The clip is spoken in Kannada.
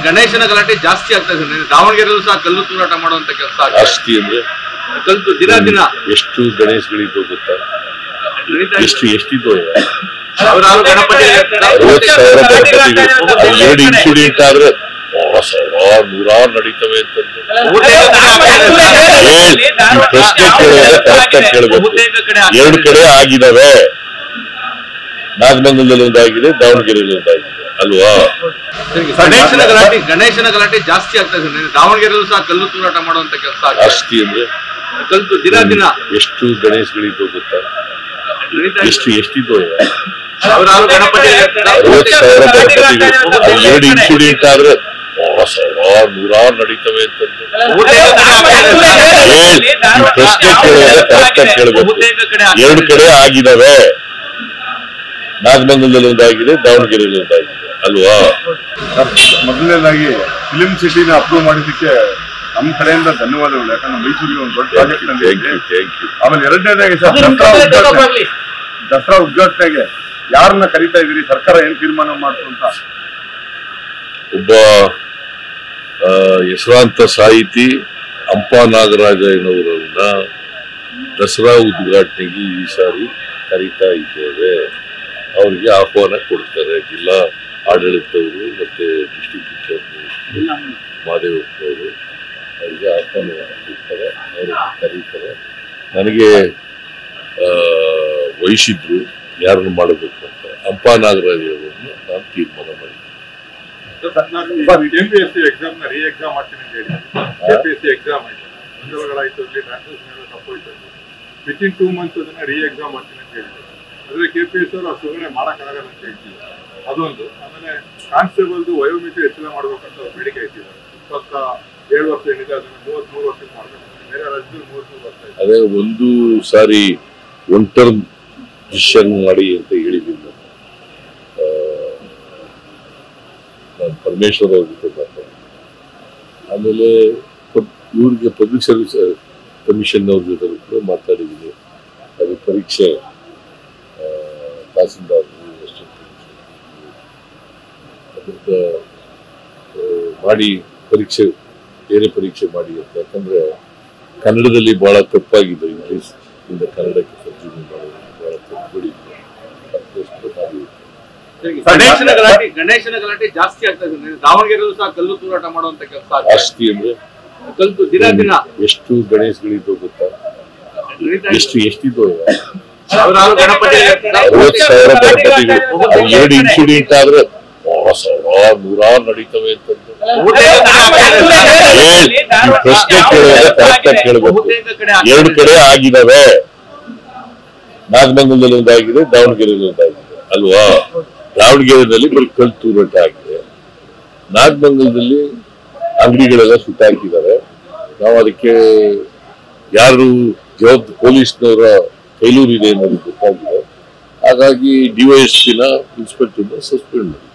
ಗಣೇಶನ ಗಲಾಟೆ ಜಾಸ್ತಿ ಆಗ್ತಾ ಇದೆ. ದಾವಣಗೆರೆಯಲ್ಲೂ ಸಹ ಕಲ್ಲು ತೂರಾಟ ಮಾಡುವಂತ ಕೆಲಸ ಜಾಸ್ತಿ ಅಂದ್ರೆ ಕಲ್ಲು ದಿನ ಎಷ್ಟು ಗಣೇಶಗಳಿದ್ದು ಗೊತ್ತಾ? ಎಷ್ಟಿದ್ದು ಗಣಪತಿ 60,000 ಇನ್ಸಿಡೆಂಟ್ ಆದ್ರೆ ನೂರಾರು ನಡೀತವೆ ಅಂತಂದು ಪ್ರಶ್ನೆ ಕೇಳಬೇಕು. 2 ಕಡೆ ಆಗಿದಾವೆ. ನಾಗಮಂಗಲದಲ್ಲಿ ಒಂದಾಗಿದೆ, ದಾವಣಗೆರೆಯಲ್ಲಿ ಒಂದಾಗಿದೆ ಅಲ್ವಾ? ಗಣೇಶನ ಗಲಾಟೆ ಜಾಸ್ತಿ ಆಗ್ತಾ ಇದೆ. ದಾವಣಗೆರೆಯಲ್ಲೂ ಸಹ ಕಲ್ಲು ತೂರಾಟ ಮಾಡುವಂತ ಕೆಲಸ ಜಾಸ್ತಿ ಅಂದ್ರೆ ಕಲ್ಲು ದಿನ ಎಷ್ಟು ಗಣೇಶಗಳಿದ್ದು ಗೊತ್ತಾ? ಎಷ್ಟಿದ್ದು ಗಣಪತಿ 60,000 ಇನ್ಸಿಡೆಂಟ್ ಆದ್ರೆ ನೂರಾರು ನಡೀತವೆ ಅಂತಂದು ಪ್ರಶ್ನೆ ಕೇಳಬೇಕು. 2 ಕಡೆ ಆಗಿದಾವೆ. ನಾಗಮಂಗಲದಲ್ಲಿ ಒಂದಾಗಿದೆ, ದಾವಣಗೆರೆಯಲ್ಲಿ ಒಂದಾಗಿದೆ ಅಲ್ವಾ? ಮೊದಲನೇದಾಗಿ ಫಿಲಿಂ ಸಿಟಿನ ಅಪ್ರೂವ್ ಮಾಡಿದ್ದಕ್ಕೆ ನಮ್ಮ ಕಡೆಯಿಂದ ಧನ್ಯವಾದಗಳು. ಯಾಕಂದ್ರೆ ಮೈಸೂರಿಗೆ ಒಂದು ದೊಡ್ಡ ಪ್ರಾಜೆಕ್ಟ್ ಆಮೇಲೆ ಎರಡನೇದಾಗಿ ದಸರಾ ಉದ್ಘಾಟನೆಗೆ ಯಾರನ್ನ ಕರೀತಾ ಇದೀರಿ? ಸರ್ಕಾರ ಏನ್ ತೀರ್ಮಾನ ಮಾಡ್ತು ಅಂತ? ಒಬ್ಬ ಹೆಸರಾಂತ ಸಾಹಿತಿ ಹಂಪ ನಾಗರಾಜಯ್ಯನವರನ್ನ ದಸರಾ ಉದ್ಘಾಟನೆಗೆ ಈ ಸಾರಿ ಕರೀತಾ ಇದ್ದೇವೆ. ಅವರಿಗೆ ಆಹ್ವಾನ ಕೊಡ್ತಾರೆ. ಜಿಲ್ಲಾ ಆಡಳಿತವರು ಮತ್ತೆ ಡಿಸ್ಟ್ರಿಕ್ಟ್ ಇನ್ಚಾರ್ಜ್ ಮಾದೇವಪ್ಪನವರು ಅವರಿಗೆ ಆಹ್ವಾನ ಕೊಡ್ತಾರೆ, ಅವರು ಕರೀತಾರೆ. ನನಗೆ ವಹಿಸಿದ್ರು ಯಾರನ್ನು ಮಾಡಬೇಕು ಅಂತ. ಹಂಪ ನಾಗರಾಜಯ್ಯನವರನ್ನು ನಾನು ತೀರ್ಮಾನ ಮಾಡಿದ್ದೆ. KPSC ಎಕ್ಸಾಮ್ ನ ಎಕ್ಸಾಮ್ ಮಾಡ್ತೀನಿ ಅಂತ ಹೇಳಿ KPSC ಎಕ್ಸಾಮ್ ಆಯ್ತು, ಗೊಂದಲಗಳಾಯ್ತು, ತಪ್ಪೋಯ್ತು. ವಿತಿನ್ 2 months ಅದನ್ನ ಎಕ್ಸಾಮ್ ಮಾಡ್ತೀನಿ ಅಂತ ಹೇಳಿದ್ರು. ಆದ್ರೆ KPSC ಅವರು ಸುಮ್ಮನೆ ಮಾಡಕ್ಕಾಗಲ್ಲ ಅಂತ ಹೇಳ್ತಿಲ್ಲ. ಅದೊಂದು. ಆಮೇಲೆ ಕಾನ್ಸ್ಟೇಬಲ್ದು ವಯೋಮಿತಿ ಹೆಚ್ಚಳ ಮಾಡ್ಬೇಕಂತ ಬೇಡಿಕೆ ಇಟ್ಟಿದ್ದಾರೆ. 27 ವರ್ಷ ಏನಿದೆ ಅದನ್ನ 33 ವರ್ಷಕ್ಕೆ ಮಾಡ್ಬೇಕು. ಬೇರೆ ರಾಜ್ಯದಲ್ಲಿ 33 ವರ್ಷ. ಅದೇ ಒಂದು ಸಾರಿ 1 ಟರ್ಮ್ ಡಿಸಿಷನ್ ಮಾಡಿ ಅಂತ ಹೇಳಿದ್ದೀನಿ. ನಾನು ಪರಮೇಶ್ವರ್ ಅವ್ರ ಜೊತೆ ಮಾತಾಡಿ, ಆಮೇಲೆ ಇವ್ರಿಗೆ ಪಬ್ಲಿಕ್ ಸರ್ವಿಸ್ ಕಮಿಷನ್ ಅವ್ರ ಜೊತೆ ಕೂಡ ಮಾತಾಡಿದ್ದೀನಿ. ಅದು ಪರೀಕ್ಷೆ ತಹಸೀಲ್ದಾರ್ ಅದಕ್ಕೆ ಮಾಡಿ ಪರೀಕ್ಷೆ, ಬೇರೆ ಪರೀಕ್ಷೆ ಮಾಡಿ ಅಂತ. ಯಾಕಂದ್ರೆ ಕನ್ನಡದಲ್ಲಿ ಬಹಳ ತಪ್ಪಾಗಿದೆ. ಇಂಗ್ಲಿಷ್ ಇಂದ ಕನ್ನಡಕ್ಕೆ ತರ್ಜುಮೆ ಮಾಡೋದು ಬಹಳ ತಪ್ಪುಗಳಿದೆ. ಗಣೇಶನ ಗಲಾಟೆ ಜಾಸ್ತಿ ಆಗ್ತಾ ಇದೆ. ದಾವಣಗೆರೆಯಲ್ಲೂ ಸಹ ಕಲ್ಲು ತೂರಾಟ ಮಾಡುವಂತ ಕೆಲಸ ಜಾಸ್ತಿ ಅಂದ್ರೆ ಕಲ್ಲು ದಿನ ಎಷ್ಟು ಗಣೇಶಗಳಿದ್ದು ಗೊತ್ತಾ? ಎಷ್ಟಿದ್ದು ಗಣಪತಿ 60,000 2 ಇನ್ಸಿಡೆಂಟ್ ಆದ್ರೆ ನೂರಾರು ನಡೀತವೆ ಅಂತಂದು ಪ್ರಶ್ನೆ ಕೇಳಬೇಕು. 2 ಕಡೆ ಆಗಿದಾವೆ. ನಾಗಮಂಗಲದಲ್ಲಿ ಒಂದಾಗಿದೆ, ದಾವಣಗೆರೆಯಲ್ಲಿ ಒಂದಾಗಿದೆ ಅಲ್ವಾ? ದಾವಣಗೆರೆಯಲ್ಲಿ ಬರೀ ಕಲ್ಲು ತೂರಾಟ ಆಗಿದೆ. ನಾಗಮಂಗಲದಲ್ಲಿ ಅಂಗಡಿಗಳೆಲ್ಲ ಸುಟ್ಟಾಕಿದ್ದಾರೆ. ನಾವು ಅದಕ್ಕೆ ಯಾರು ಪೊಲೀಸ್ನವರ ಕೈಲೂರಿದೆ ಅನ್ನೋದು ಗೊತ್ತಾಗಿದೆ. ಹಾಗಾಗಿ DYSP ನ ಇನ್ಸ್ಪೆಕ್ಟರ್ನ ಸಸ್ಪೆಂಡ್ ಮಾಡಿ.